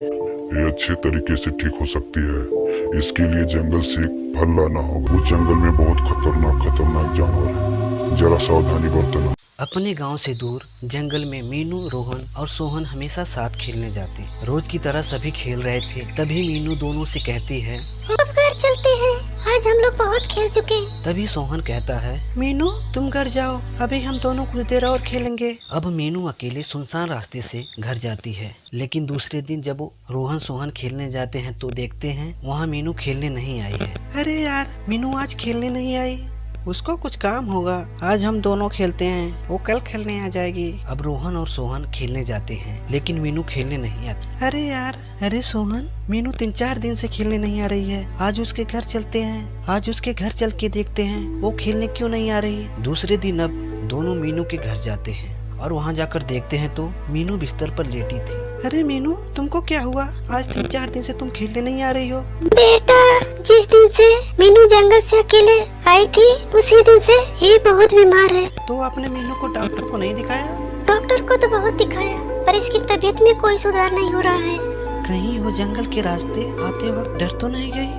ये अच्छे तरीके से ठीक हो सकती है। इसके लिए जंगल से एक फल लाना होगा। उस जंगल में बहुत खतरनाक जानवर है, जरा सावधानी बरतना। अपने गांव से दूर जंगल में मीनू, रोहन और सोहन हमेशा साथ खेलने जाते। रोज की तरह सभी खेल रहे थे। तभी मीनू दोनों से कहती है, अब घर चलते हैं, आज हम लोग बहुत खेल चुके। तभी सोहन कहता है, मीनू तुम घर जाओ, अभी हम दोनों कुछ देर और खेलेंगे। अब मीनू अकेले सुनसान रास्ते से घर जाती है। लेकिन दूसरे दिन जब वो रोहन सोहन खेलने जाते हैं तो देखते हैं वहाँ मीनू खेलने नहीं आई है। अरे यार, मीनू आज खेलने नहीं आई, उसको कुछ काम होगा। आज हम दोनों खेलते हैं, वो कल खेलने आ जाएगी। अब रोहन और सोहन खेलने जाते हैं, लेकिन मीनू खेलने नहीं आती। अरे यार, अरे सोहन, मीनू 3-4 दिन से खेलने नहीं आ रही है। आज उसके घर चलते हैं, आज उसके घर चल के देखते हैं वो खेलने क्यों नहीं आ रही। दूसरे दिन अब दोनों मीनू के घर जाते हैं और वहाँ जाकर देखते हैं तो मीनू बिस्तर पर लेटी थी। अरे मीनू, तुमको क्या हुआ? आज 3-4 दिन से तुम खेलने नहीं आ रही हो। बेटा, जिस दिन से मीनू जंगल से अकेले आई थी उसी दिन से ये बहुत बीमार है। तो आपने मीनू को डॉक्टर को नहीं दिखाया? डॉक्टर को तो बहुत दिखाया, पर इसकी तबीयत में कोई सुधार नहीं हो रहा है। कहीं वो जंगल के रास्ते आते वक्त डर तो नहीं गई?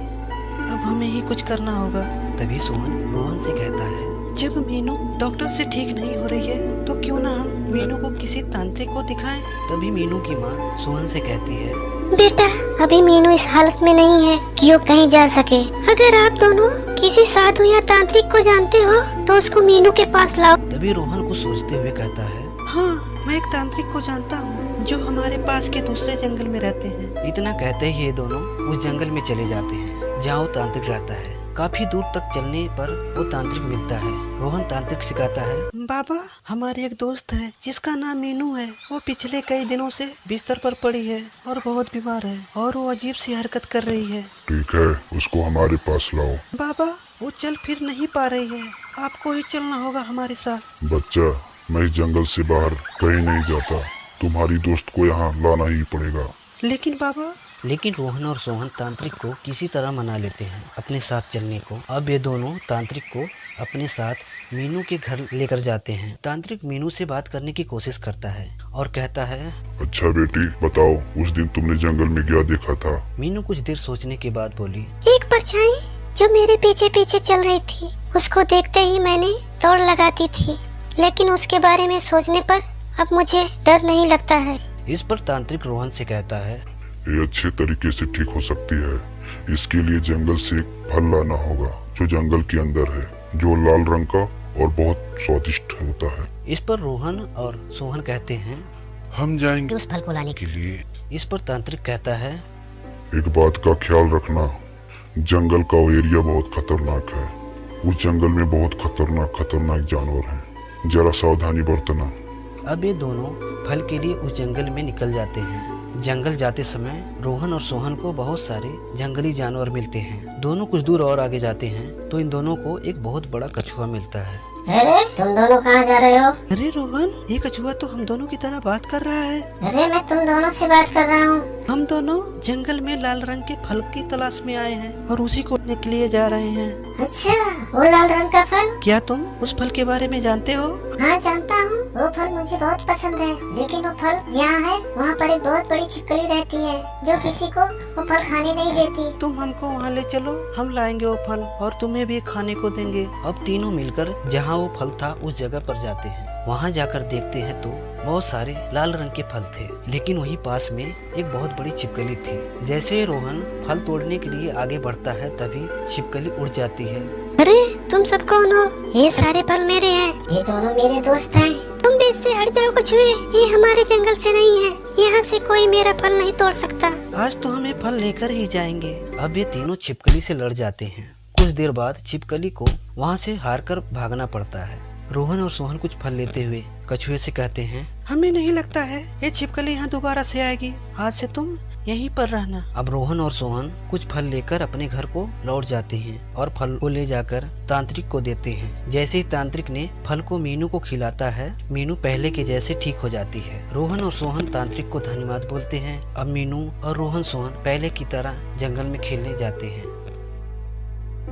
अब हमें ही कुछ करना होगा। तभी सोहन रोहन से कहता है, जब मीनू डॉक्टर से ठीक नहीं हो रही है तो क्यों ना हम मीनू को किसी तांत्रिक को दिखाएं। तभी मीनू की माँ सोहन से कहती है, बेटा, अभी मीनू इस हालत में नहीं है कि वो कहीं जा सके। अगर आप दोनों किसी साधु या तांत्रिक को जानते हो तो उसको मीनू के पास लाओ। तभी रोहन को सोचते हुए कहता है, हाँ, मैं एक तांत्रिक को जानता हूँ जो हमारे पास के दूसरे जंगल में रहते हैं। इतना कहते ही ये दोनों उस जंगल में चले जाते हैं जहाँ वो तांत्रिक रहता है। काफी दूर तक चलने पर वो तांत्रिक मिलता है। रोहन तांत्रिक सिखाता है, बाबा, हमारे एक दोस्त है जिसका नाम मीनू है। वो पिछले कई दिनों से बिस्तर पर पड़ी है और बहुत बीमार है और वो अजीब सी हरकत कर रही है। ठीक है, उसको हमारे पास लाओ। बाबा, वो चल फिर नहीं पा रही है, आपको ही चलना होगा हमारे साथ। बच्चा, मैं इस जंगल से बाहर कहीं नहीं जाता, तुम्हारी दोस्त को यहाँ लाना ही पड़ेगा। लेकिन रोहन और सोहन तांत्रिक को किसी तरह मना लेते हैं अपने साथ चलने को। अब ये दोनों तांत्रिक को अपने साथ मीनू के घर लेकर जाते हैं। तांत्रिक मीनू से बात करने की कोशिश करता है और कहता है, अच्छा बेटी, बताओ, उस दिन तुमने जंगल में क्या देखा था? मीनू कुछ देर सोचने के बाद बोली, एक परछाई जो मेरे पीछे पीछे चल रही थी, उसको देखते ही मैंने दौड़ लगाती थी, लेकिन उसके बारे में सोचने पर अब मुझे डर नहीं लगता है। इस पर तांत्रिक रोहन से कहता है, ये अच्छे तरीके से ठीक हो सकती है। इसके लिए जंगल से एक फल लाना होगा जो जंगल के अंदर है, जो लाल रंग का और बहुत स्वादिष्ट होता है। इस पर रोहन और सोहन कहते हैं, हम जाएंगे उस फल को लाने के लिए। इस पर तांत्रिक कहता है, एक बात का ख्याल रखना, जंगल का वो एरिया बहुत खतरनाक है। उस जंगल में बहुत खतरनाक जानवर हैं, जरा सावधानी बरतना। अब ये दोनों फल के लिए उस जंगल में निकल जाते हैं। जंगल जाते समय रोहन और सोहन को बहुत सारे जंगली जानवर मिलते हैं। दोनों कुछ दूर और आगे जाते हैं तो इन दोनों को एक बहुत बड़ा कछुआ मिलता है। अरे, तुम दोनों कहाँ जा रहे हो? अरे रोहन, ये कछुआ तो हम दोनों की तरह बात कर रहा है। अरे, मैं तुम दोनों से बात कर रहा हूँ। हम दोनों जंगल में लाल रंग के फल की तलाश में आए हैं और उसी को लेने के लिए जा रहे हैं। अच्छा, वो लाल रंग का फल? क्या तुम उस फल के बारे में जानते हो? हाँ, जानता हूँ। वो फल मुझे बहुत पसंद है, लेकिन वो फल जहाँ है वहाँ पर एक बहुत बड़ी छिपकली रहती है जो किसी को वो फल खाने नहीं देती। तुम हमको वहाँ ले चलो, हम लाएंगे वो फल और तुम्हें भी खाने को देंगे। अब तीनों मिलकर जहाँ वो फल था उस जगह पर जाते हैं। वहाँ जाकर देखते हैं तो बहुत सारे लाल रंग के फल थे, लेकिन वहीं पास में एक बहुत बड़ी छिपकली थी। जैसे ही रोहन फल तोड़ने के लिए आगे बढ़ता है तभी छिपकली उड़ जाती है। अरे, तुम सब कौन हो? ये सारे फल मेरे हैं। ये दोनों मेरे दोस्त हैं। तुम भी इससे हट जाओ कछुए, ये हमारे जंगल से नहीं है, यहाँ से कोई मेरा फल नहीं तोड़ सकता। आज तो हमें फल लेकर ही जाएंगे। अब ये तीनों छिपकली से लड़ जाते हैं। कुछ देर बाद छिपकली को वहाँ से हार कर भागना पड़ता है। रोहन और सोहन कुछ फल लेते हुए कछुए से कहते हैं, हमें नहीं लगता है ये छिपकली यहाँ दोबारा से आएगी, आज से तुम यहीं पर रहना। अब रोहन और सोहन कुछ फल लेकर अपने घर को लौट जाते हैं और फल को ले जाकर तांत्रिक को देते हैं। जैसे ही तांत्रिक ने फल को मीनू को खिलाता है, मीनू पहले के जैसे ठीक हो जाती है। रोहन और सोहन तांत्रिक को धन्यवाद बोलते हैं। अब मीनू और रोहन सोहन पहले की तरह जंगल में खेलने जाते हैं।